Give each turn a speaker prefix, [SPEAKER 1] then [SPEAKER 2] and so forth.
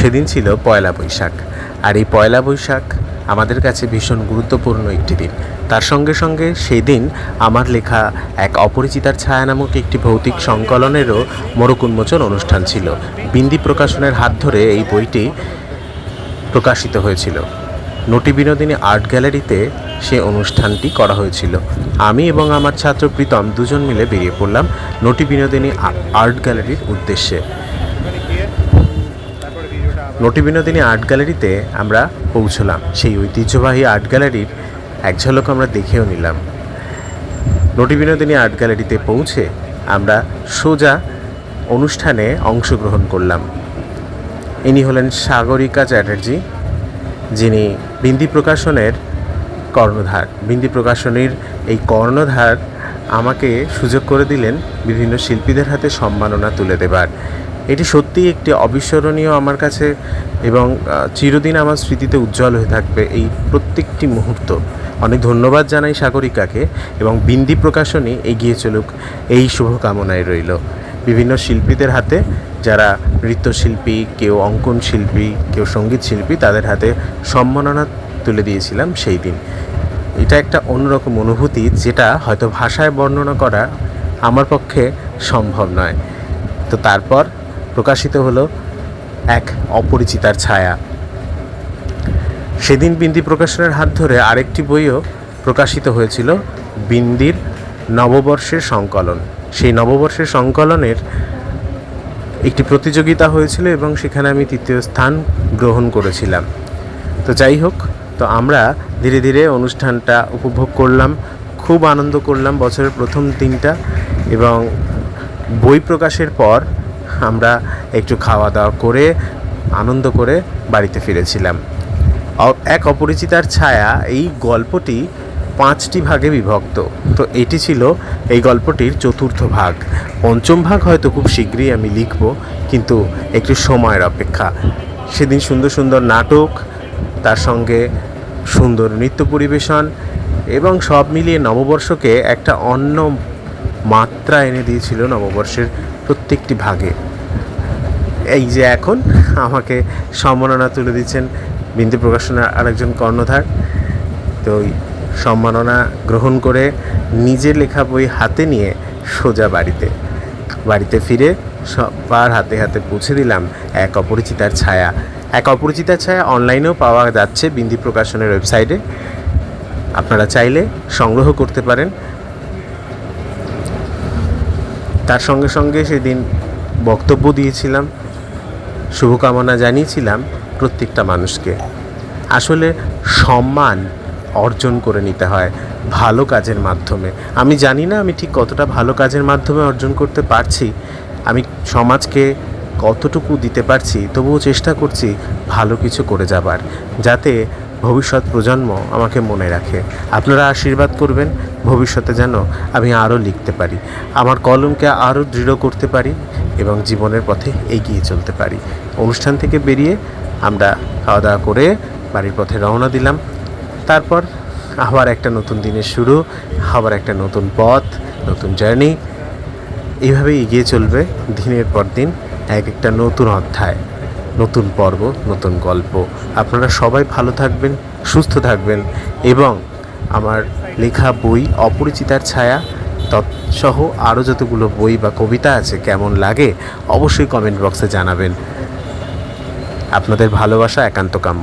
[SPEAKER 1] সেদিন ছিল পয়লা বৈশাখ। আর এই পয়লা বৈশাখ আমাদের কাছে ভীষণ গুরুত্বপূর্ণ একটি দিন। তার সঙ্গে সঙ্গে সেই দিন আমার লেখা এক অপরিচিতার ছায়া নামক একটি ভৌতিক সংকলনেরও মোড়ক উন্মোচন অনুষ্ঠান ছিল। বিন্দি প্রকাশনের হাত ধরে এই বইটি প্রকাশিত হয়েছিল। নটি বিনোদিনী আর্ট গ্যালারিতে সে অনুষ্ঠানটি করা হয়েছিল। আমি এবং আমার ছাত্র প্রীতম দুজন মিলে বেরিয়ে পড়লাম নটি বিনোদিনী আর্ট গ্যালারির উদ্দেশ্যে। নটি বিনোদিনী আর্ট গ্যালারিতে আমরা পৌঁছলাম। সেই ঐতিহ্যবাহী আর্ট গ্যালারির এক ঝলক আমরা দেখেও নিলাম। নটি বিনোদিনী আর্ট গ্যালারিতে পৌঁছে আমরা সোজা অনুষ্ঠানে অংশগ্রহণ করলাম। ইনি হলেন সাগরিকা চ্যাটার্জি, যিনি বিন্দি প্রকাশনের কর্ণধার। বিন্দি প্রকাশনীর এই কর্ণধার আমাকে সুযোগ করে দিলেন বিভিন্ন শিল্পীদের হাতে সম্মাননা তুলে দেবার। এটি সত্যিই একটি অবিস্মরণীয় আমার কাছে, এবং চিরদিন আমার স্মৃতিতে উজ্জ্বল হয়ে থাকবে এই প্রত্যেকটি মুহূর্ত। অনেক ধন্যবাদ জানাই সাগরিকাকে, এবং বিন্দি প্রকাশনী এগিয়ে চলুক এই শুভকামনায় রইল। বিভিন্ন শিল্পীদের হাতে, যারা নৃত্যশিল্পী, কেউ অঙ্কন শিল্পী, কেউ সঙ্গীত শিল্পী, তাদের হাতে সম্মাননা তুলে দিয়েছিলাম সেই দিন। এটা একটা অন্যরকম অনুভূতি, যেটা হয়তো ভাষায় বর্ণনা করা আমার পক্ষে সম্ভব নয়। তো তারপর প্রকাশিত হলো এক অপরিচিতার ছায়া। সেদিন বিন্দি প্রকাশনের হাত ধরে আরেকটি বইও প্রকাশিত হয়েছিল, বিন্দির নববর্ষের সংকলন। সেই নববর্ষের সংকলনের একটি প্রতিযোগিতা হয়েছিল এবং সেখানে আমি তৃতীয় স্থান গ্রহণ করেছিলাম। তো যাই হোক, তো আমরা ধীরে ধীরে অনুষ্ঠানটা উপভোগ করলাম, খুব আনন্দ করলাম বছরের প্রথম দিনটা। এবং বই প্রকাশের পর আমরা একটু খাওয়া দাওয়া করে আনন্দ করে বাড়িতে ফিরেছিলাম। এক অপরিচিতার ছায়া এই গল্পটি 5টি ভাগে বিভক্ত। তো এটি ছিল এই গল্পটির চতুর্থ ভাগ। পঞ্চম ভাগ হয়তো খুব শীঘ্রই আমি লিখব, কিন্তু একটু সময়ের অপেক্ষা। সেদিন সুন্দর সুন্দর নাটক, তার সঙ্গে সুন্দর নৃত্য পরিবেশন, এবং সব মিলিয়ে নববর্ষকে একটা অন্য মাত্রা এনে দিয়েছিল নববর্ষের প্রত্যেকটি ভাগে। এই যে এখন আমাকে সম্মাননা তুলে দিচ্ছেন বিন্দি প্রকাশনের আরেকজন কর্ণধার। তো ওই সম্মাননা গ্রহণ করে নিজের লেখা বই হাতে নিয়ে সোজা বাড়িতে ফিরে সবার হাতে হাতে পৌঁছে দিলাম এক অপরিচিতার ছায়া। এক অপরিচিতার ছায়া অনলাইনেও পাওয়া যাচ্ছে বিন্দি প্রকাশনের ওয়েবসাইটে, আপনারা চাইলে সংগ্রহ করতে পারেন। তার সঙ্গে সঙ্গে সেদিন বক্তব্য দিয়েছিলাম, শুভকামনা জানিয়েছিলাম প্রত্যেকটা মানুষকে। আসলে সম্মান অর্জন করে নিতে হয় ভালো কাজের মাধ্যমে। আমি জানি না আমি ঠিক কতটা ভালো কাজের মাধ্যমে অর্জন করতে পারছি, আমি সমাজকে কতটুকু দিতে পারছি, তবুও চেষ্টা করছি ভালো কিছু করে যাবার, যাতে ভবিষ্যৎ প্রজন্ম আমাকে মনে রাখে। আপনারা আশীর্বাদ করবেন ভবিষ্যতে যেন আমি আরও লিখতে পারি, আমার কলমকে আরও দৃঢ় করতে পারি এবং জীবনের পথে এগিয়ে চলতে পারি। অনুষ্ঠান থেকে বেরিয়ে আমরা খাওয়া দাওয়া করে বাড়ির পথে রওনা দিলাম। তারপর আবার একটা নতুন দিনের শুরু, আবার একটা নতুন পথ, নতুন জার্নি। এইভাবেই এগিয়ে চলবে দিনের পর দিন একটা নতুন অধ্যায়, নতুন পর্ব, নতুন গল্প। আপনারা সবাই ভালো থাকবেন, সুস্থ থাকবেন, এবং আমার লেখা বই অপরিচিতার ছায়া তৎসহ আরও যতগুলো বই বা কবিতা আছে কেমন লাগে অবশ্যই কমেন্ট বক্সে জানাবেন। আপনাদের ভালোবাসা একান্ত কাম্য।